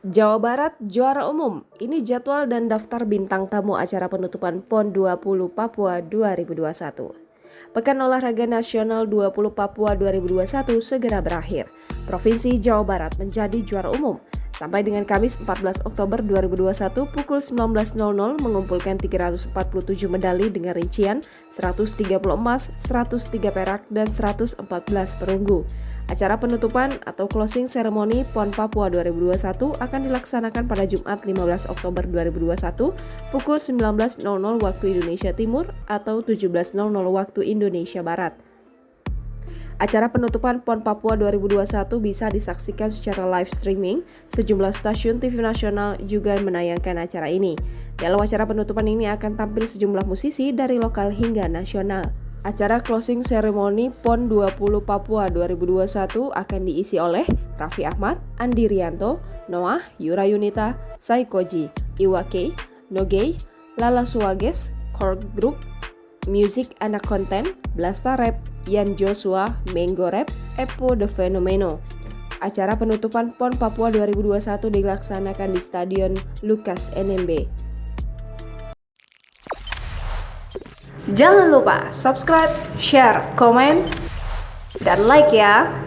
Jawa Barat juara umum. Ini jadwal dan daftar bintang tamu acara penutupan PON 20 Papua 2021. Pekan Olahraga Nasional 20 Papua 2021 segera berakhir. Provinsi Jawa Barat menjadi juara umum. Sampai dengan Kamis 14 Oktober 2021 pukul 19.00 mengumpulkan 347 medali dengan rincian 130 emas, 103 perak, dan 114 perunggu. Acara penutupan atau closing ceremony PON Papua 2021 akan dilaksanakan pada Jumat 15 Oktober 2021 pukul 19.00 waktu Indonesia Timur atau 17.00 waktu Indonesia Barat. Acara penutupan PON Papua 2021 bisa disaksikan secara live streaming. Sejumlah stasiun TV nasional juga menayangkan acara ini. Dalam acara penutupan ini akan tampil sejumlah musisi dari lokal hingga nasional. Acara closing ceremony PON 20 Papua 2021 akan diisi oleh Raffi Ahmad, Andi Rianto, Noah, Yura Yunita, Saikoji, Iwake, Nogay, Lala Suwages, Korg Group, Music Anak Konten, Blasta Rap, Yan Joshua, Mengo Rap, Epo The Fenomeno. Acara penutupan PON Papua 2021 dilaksanakan di Stadion Lukas NMB. Jangan lupa subscribe, share, komen, dan like ya!